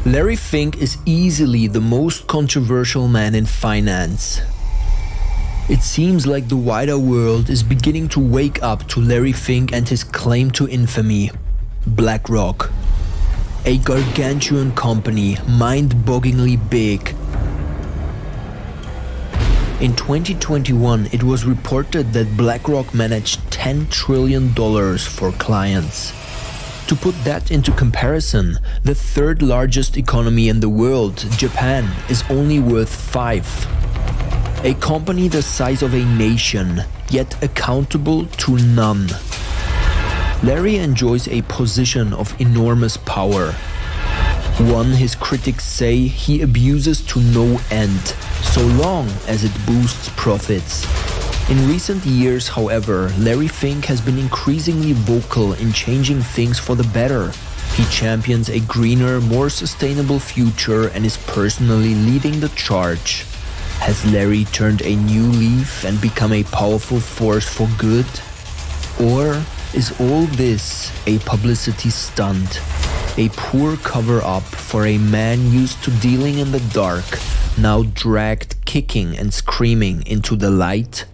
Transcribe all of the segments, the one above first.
Larry Fink is easily the most controversial man in finance. It seems like the wider world is beginning to wake up to Larry Fink and his claim to infamy. BlackRock. A gargantuan company, mind-bogglingly big. In 2021, it was reported that BlackRock managed $10 trillion for clients. To put that into comparison, the third largest economy in the world, Japan, is only worth 5. A company the size of a nation, yet accountable to none. Larry enjoys a position of enormous power. One his critics say he abuses to no end, so long as it boosts profits. In recent years, however, Larry Fink has been increasingly vocal in changing things for the better. He champions a greener, more sustainable future and is personally leading the charge. Has Larry turned a new leaf and become a powerful force for good? Or is all this a publicity stunt? A poor cover-up for a man used to dealing in the dark, now dragged kicking and screaming into the light?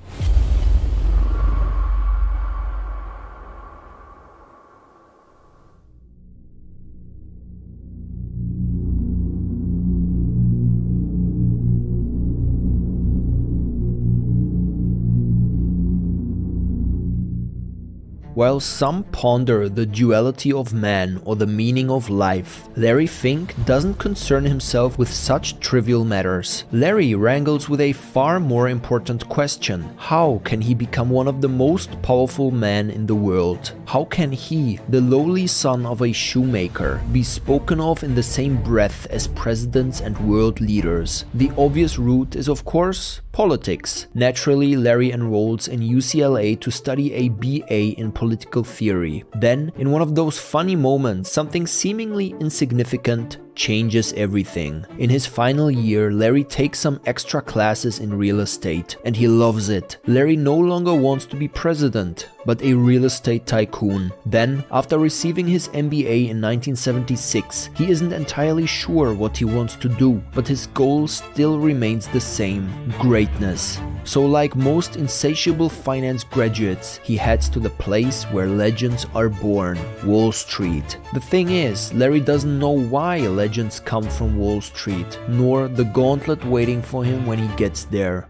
While some ponder the duality of man or the meaning of life, Larry Fink doesn't concern himself with such trivial matters. Larry wrangles with a far more important question. How can he become one of the most powerful men in the world? How can he, the lowly son of a shoemaker, be spoken of in the same breath as presidents and world leaders? The obvious route is, of course, politics. Naturally, Larry enrolls in UCLA to study a BA in political theory. Then, in one of those funny moments, something seemingly insignificant changes everything. In his final year, Larry takes some extra classes in real estate, and he loves it. Larry no longer wants to be president, but a real estate tycoon. Then, after receiving his MBA in 1976, he isn't entirely sure what he wants to do, but his goal still remains the same: greatness. So like most insatiable finance graduates, he heads to the place where legends are born, Wall Street. The thing is, Larry doesn't know why legends come from Wall Street, nor the gauntlet waiting for him when he gets there.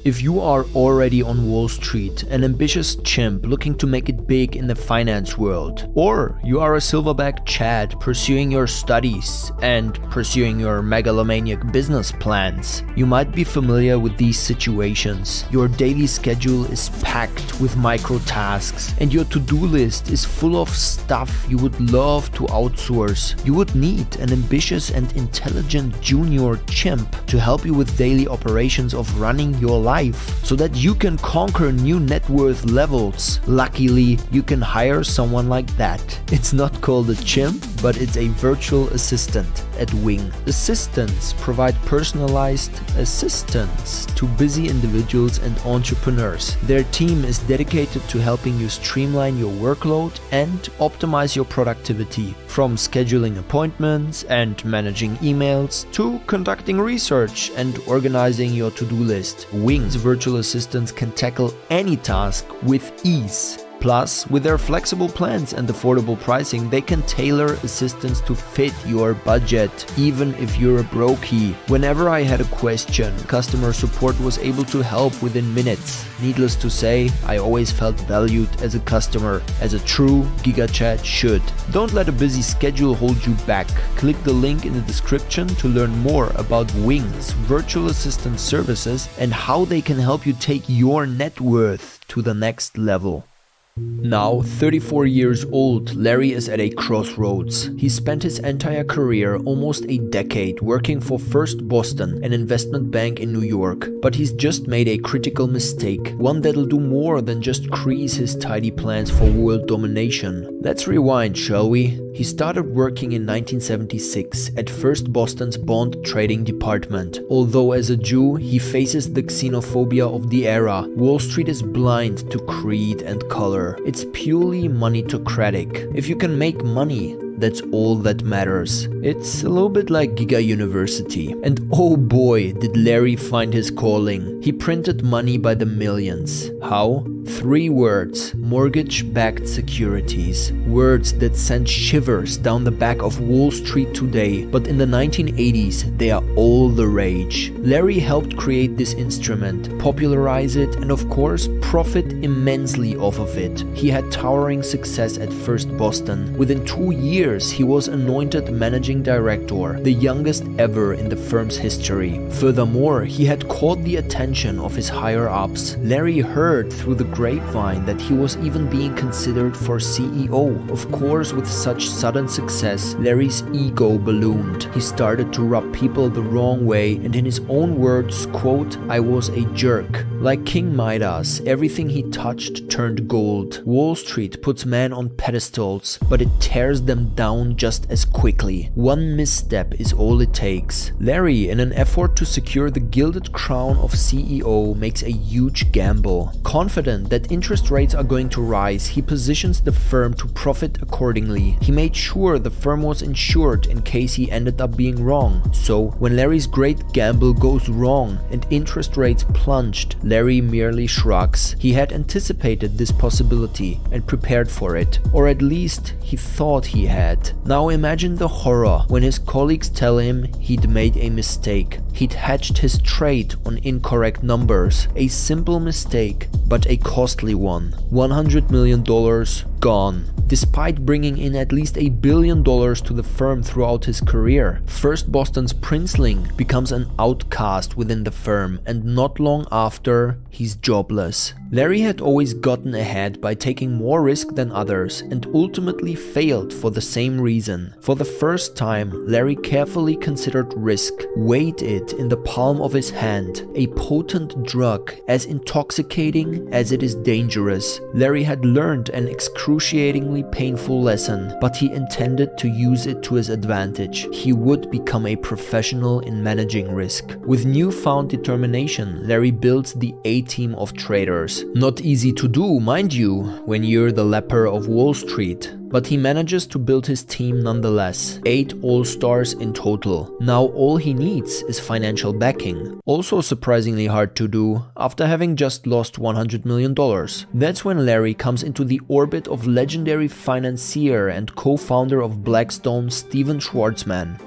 If you are already on Wall Street, an ambitious chimp looking to make it big in the finance world, or you are a silverback Chad pursuing your studies and pursuing your megalomaniac business plans, you might be familiar with these situations. Your daily schedule is packed with micro tasks, and your to-do list is full of stuff you would love to outsource. You would need an ambitious and intelligent junior chimp to help you with daily operations of running your life, so that you can conquer new net worth levels. Luckily, you can hire someone like that. It's not called a chimp, but it's a virtual assistant at Wing. Assistants provide personalized assistance to busy individuals and entrepreneurs. Their team is dedicated to helping you streamline your workload and optimize your productivity, from scheduling appointments and managing emails to conducting research and organizing your to-do list. Wing's virtual assistants can tackle any task with ease. Plus, with their flexible plans and affordable pricing, they can tailor assistance to fit your budget, even if you're a brokey. Whenever I had a question, customer support was able to help within minutes. Needless to say, I always felt valued as a customer, as a true GigaChat should. Don't let a busy schedule hold you back. Click the link in the description to learn more about Wing's virtual assistant services and how they can help you take your net worth to the next level. Now 34 years old, Larry is at a crossroads. He spent his entire career, almost a decade, working for First Boston, an investment bank in New York. But he's just made a critical mistake, one that'll do more than just crease his tidy plans for world domination. Let's rewind, shall we? He started working in 1976 at First Boston's bond trading department. Although as a Jew, he faces the xenophobia of the era. Wall Street is blind to creed and color. It's purely moneytocratic. If you can make money, that's all that matters. It's a little bit like Giga University. And oh boy, did Larry find his calling. He printed money by the millions. How? 3 words: mortgage-backed securities. Words that send shivers down the back of Wall Street today, but in the 1980s they are all the rage. Larry helped create this instrument, popularize it, and of course profit immensely off of it. He had towering success at First Boston. Within 2 years he was anointed managing director, the youngest ever in the firm's history. Furthermore, he had caught the attention of his higher-ups. Larry heard through the grapevine that he was even being considered for CEO. Of course, with such sudden success, Larry's ego ballooned. He started to rub people the wrong way, and in his own words, quote, "I was a jerk." Like King Midas, everything he touched turned gold. Wall Street puts men on pedestals, but it tears them down just as quickly. One misstep is all it takes. Larry, in an effort to secure the gilded crown of CEO, makes a huge gamble. Confident that interest rates are going to rise, he positions the firm to profit accordingly. He made sure the firm was insured in case he ended up being wrong. So, when Larry's great gamble goes wrong and interest rates plunged, Larry merely shrugs. He had anticipated this possibility and prepared for it, or at least he thought he had. Now imagine the horror when his colleagues tell him he'd made a mistake. He'd hatched his trade on incorrect numbers. A simple mistake, but a costly one. $100 million gone. Despite bringing in at least $1 billion to the firm throughout his career, First Boston's princeling becomes an outcast within the firm, and not long after, he's jobless. Larry had always gotten ahead by taking more risk than others, and ultimately failed for the same reason. For the first time, Larry carefully considered risk, weighed it in the palm of his hand, a potent drug as intoxicating as it is dangerous. Larry had learned an excruciatingly painful lesson, but he intended to use it to his advantage. He would become a professional in managing risk. With newfound determination, Larry builds the A-team of traders. Not easy to do, mind you, when you're the leper of Wall Street. But he manages to build his team nonetheless. 8 all-stars in total. Now all he needs is financial backing. Also surprisingly hard to do after having just lost $100 million. That's when Larry comes into the orbit of legendary financier and co-founder of Blackstone, Stephen Schwarzman.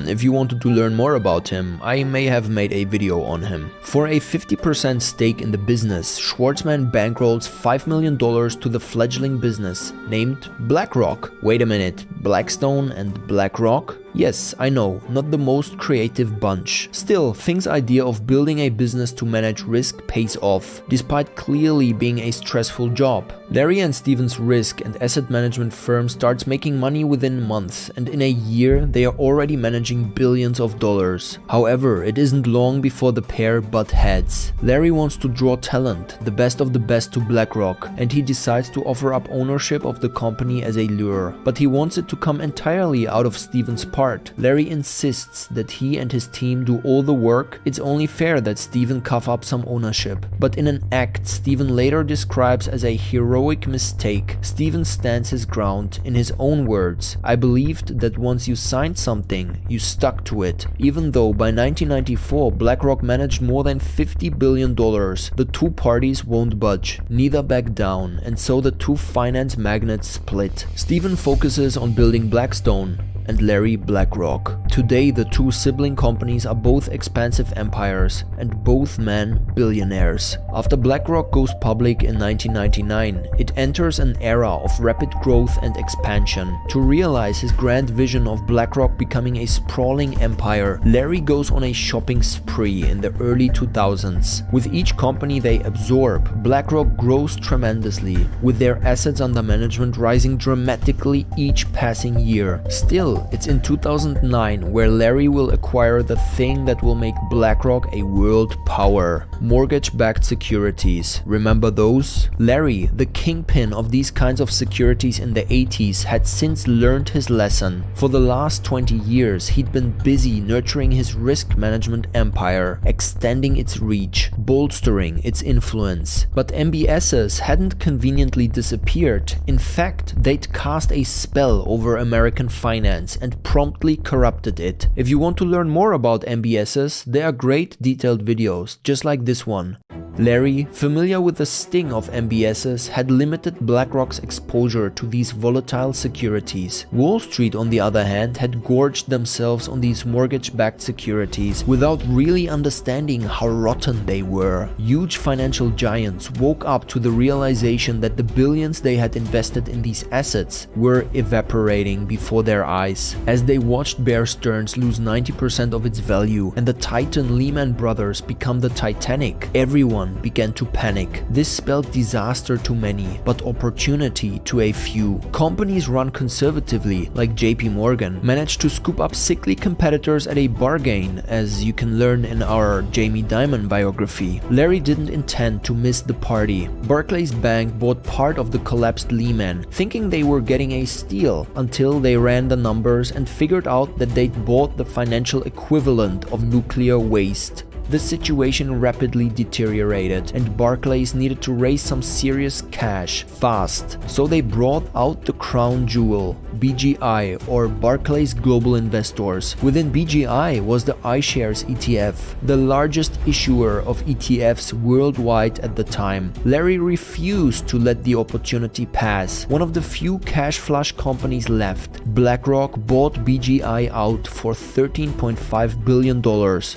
If you wanted to learn more about him, I may have made a video on him. For a 50% stake in the business, Schwarzman bankrolls $5 million to the fledgling business named BlackRock. Wait a minute, Blackstone and BlackRock? Yes, I know, not the most creative bunch. Still, Fink's idea of building a business to manage risk pays off, despite clearly being a stressful job. Larry and Stephen's risk and asset management firm starts making money within months, and in a year they are already managing billions of dollars. However, it isn't long before the pair butt heads. Larry wants to draw talent, the best of the best, to BlackRock, and he decides to offer up ownership of the company as a lure. But he wants it to come entirely out of Stephen's part. Larry insists that he and his team do all the work. It's only fair that Stephen cough up some ownership. But in an act Stephen later describes as a heroic mistake, Stephen stands his ground. In his own words, "I believed that once you signed something, you stuck to it." Even though by 1994 BlackRock managed more than $50 billion, the two parties won't budge, neither back down, and so the two finance magnates split. Stephen focuses on building Blackstone, and Larry BlackRock. Today, the two sibling companies are both expansive empires, and both men billionaires. After BlackRock goes public in 1999, it enters an era of rapid growth and expansion. To realize his grand vision of BlackRock becoming a sprawling empire, Larry goes on a shopping spree in the early 2000s. With each company they absorb, BlackRock grows tremendously, with their assets under management rising dramatically each passing year. Still, it's in 2009 line where Larry will acquire the thing that will make BlackRock a world power: mortgage-backed securities. Remember those? Larry, the kingpin of these kinds of securities in the 80s, had since learned his lesson. For the last 20 years, he'd been busy nurturing his risk management empire, extending its reach, bolstering its influence. But MBSs hadn't conveniently disappeared. In fact, they'd cast a spell over American finance and promptly corrupted it. If you want to learn more about MBSs, there are great detailed videos, just like this one. Larry, familiar with the sting of MBSs, had limited BlackRock's exposure to these volatile securities. Wall Street, on the other hand, had gorged themselves on these mortgage-backed securities without really understanding how rotten they were. Huge financial giants woke up to the realization that the billions they had invested in these assets were evaporating before their eyes. As they watched Bear Stearns lose 90% of its value and the Titan Lehman Brothers become the Titanic, everyone began to panic. This spelled disaster to many, but opportunity to a few. Companies run conservatively, like JP Morgan, managed to scoop up sickly competitors at a bargain, as you can learn in our Jamie Dimon biography. Larry didn't intend to miss the party. Barclays Bank bought part of the collapsed Lehman, thinking they were getting a steal, until they ran the numbers and figured out that they'd bought the financial equivalent of nuclear waste. The situation rapidly deteriorated and Barclays needed to raise some serious cash fast, so they brought out the crown jewel, BGI, or Barclays Global Investors. Within BGI was the iShares ETF, the largest issuer of ETFs worldwide at the time. Larry refused to let the opportunity pass. One of the few cash flush companies left, BlackRock bought BGI out for $13.5 billion.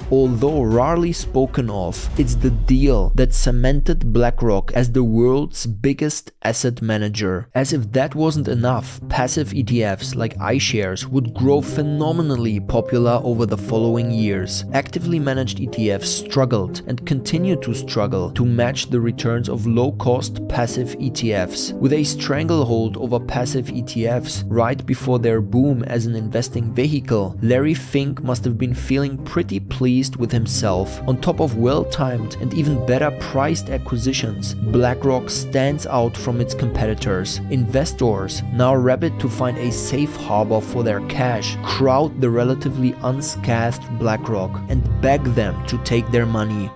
Although rarely spoken of, it's the deal that cemented BlackRock as the world's biggest asset manager. As if that wasn't enough, passive ETFs like iShares would grow phenomenally popular over the following years. Actively managed ETFs struggled and continue to struggle to match the returns of low-cost passive ETFs. With a stranglehold over passive ETFs right before their boom as an investing vehicle, Larry Fink must have been feeling pretty pleased with himself. On top of well-timed and even better priced acquisitions, BlackRock stands out from its competitors. Investors, now rabid to find a safe harbor for their cash, crowd the relatively unscathed BlackRock and beg them to take their money.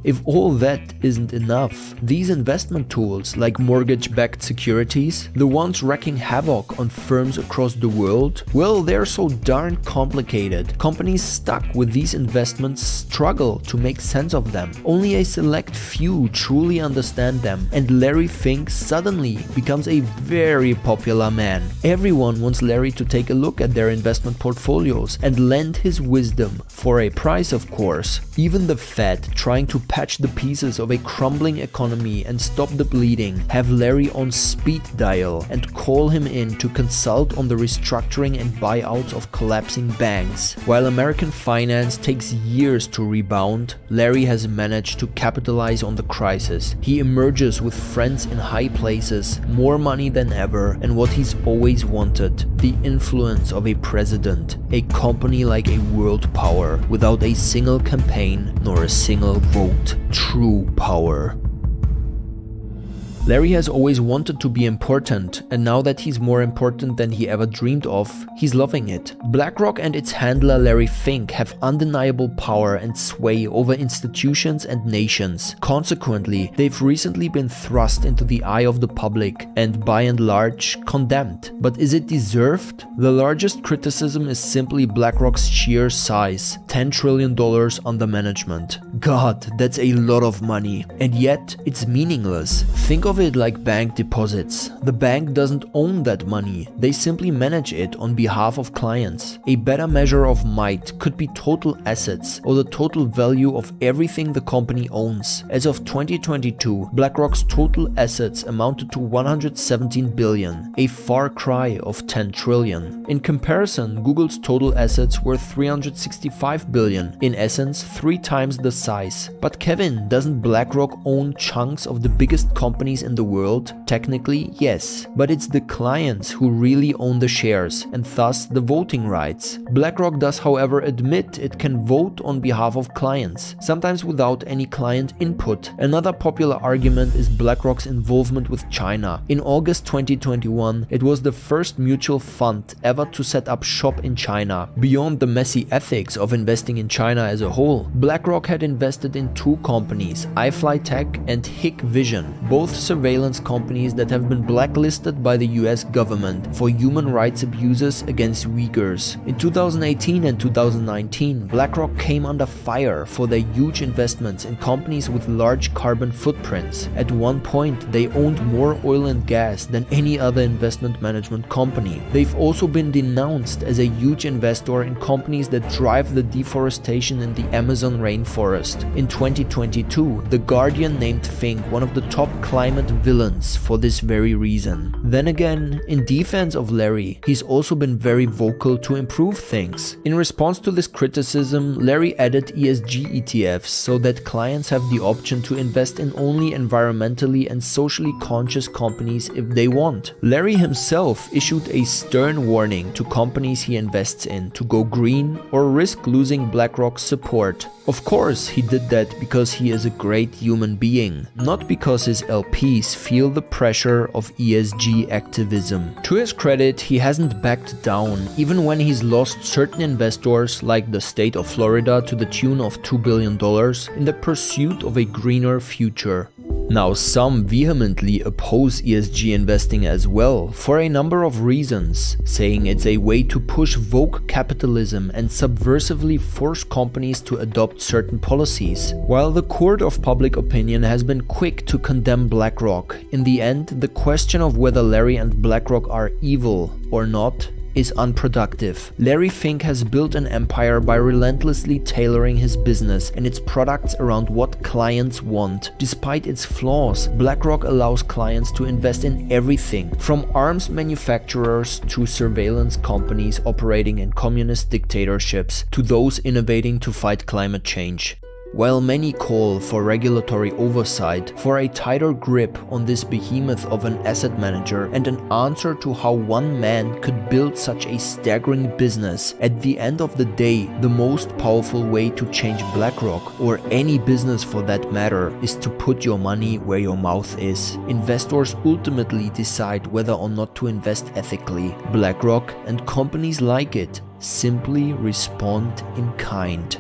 If all that isn't enough, these investment tools like mortgage-backed securities, the ones wreaking havoc on firms across the world, well, they're so darn complicated. Companies stuck with these investments struggle to make sense of them. Only a select few truly understand them, and Larry Fink suddenly becomes a very popular man. Everyone wants Larry to take a look at their investment portfolios and lend his wisdom, for a price of course. Even the Fed, trying to patch the pieces of a crumbling economy and stop the bleeding, have Larry on speed dial and call him in to consult on the restructuring and buyouts of collapsing banks. While American finance takes years to rebound, Larry has managed to capitalize on the crisis. He emerges with friends in high places, more money than ever, and what he's always wanted: the influence of a president, a company like a world power, without a single campaign nor a single vote. True power. Larry has always wanted to be important, and now that he's more important than he ever dreamed of, he's loving it. BlackRock and its handler Larry Fink have undeniable power and sway over institutions and nations. Consequently, they've recently been thrust into the eye of the public and, by and large, condemned. But is it deserved? The largest criticism is simply BlackRock's sheer size: $10 trillion under management. God, that's a lot of money. And yet, it's meaningless. Think of it like bank deposits. The bank doesn't own that money, they simply manage it on behalf of clients. A better measure of might could be total assets, or the total value of everything the company owns. As of 2022, BlackRock's total assets amounted to $117 billion, a far cry of $10 trillion. In comparison, Google's total assets were $365 billion, in essence 3 times the size. But Kevin, doesn't BlackRock own chunks of the biggest companies in the world? Technically, yes, but it's the clients who really own the shares and thus the voting rights. BlackRock does, however, admit it can vote on behalf of clients, sometimes without any client input. Another popular argument is BlackRock's involvement with China. In August 2021, it was the first mutual fund ever to set up shop in China. Beyond the messy ethics of investing in China as a whole, BlackRock had invested in two companies, iFlyTek and Hikvision, both surveillance companies that have been blacklisted by the US government for human rights abuses against Uyghurs. In 2018 and 2019, BlackRock came under fire for their huge investments in companies with large carbon footprints. At one point, they owned more oil and gas than any other investment management company. They've also been denounced as a huge investor in companies that drive the deforestation in the Amazon rainforest. In 2022, The Guardian named Fink one of the top climate villains for this very reason. Then again, in defense of Larry, he's also been very vocal to improve things. In response to this criticism, Larry added ESG ETFs so that clients have the option to invest in only environmentally and socially conscious companies if they want. Larry himself issued a stern warning to companies he invests in to go green or risk losing BlackRock's support. Of course, he did that because he is a great human being, not because his LPs feel the pressure of ESG activism. To his credit, he hasn't backed down, even when he's lost certain investors like the state of Florida to the tune of $2 billion in the pursuit of a greener future. Now, some vehemently oppose ESG investing as well, for a number of reasons, saying it's a way to push woke capitalism and subversively force companies to adopt certain policies. While the court of public opinion has been quick to condemn BlackRock, in the end, the question of whether Larry and BlackRock are evil or not is unproductive. Larry Fink has built an empire by relentlessly tailoring his business and its products around what clients want. Despite its flaws, BlackRock allows clients to invest in everything, from arms manufacturers to surveillance companies operating in communist dictatorships to those innovating to fight climate change. While many call for regulatory oversight, for a tighter grip on this behemoth of an asset manager and an answer to how one man could build such a staggering business, at the end of the day, the most powerful way to change BlackRock, or any business for that matter, is to put your money where your mouth is. Investors ultimately decide whether or not to invest ethically. BlackRock and companies like it simply respond in kind.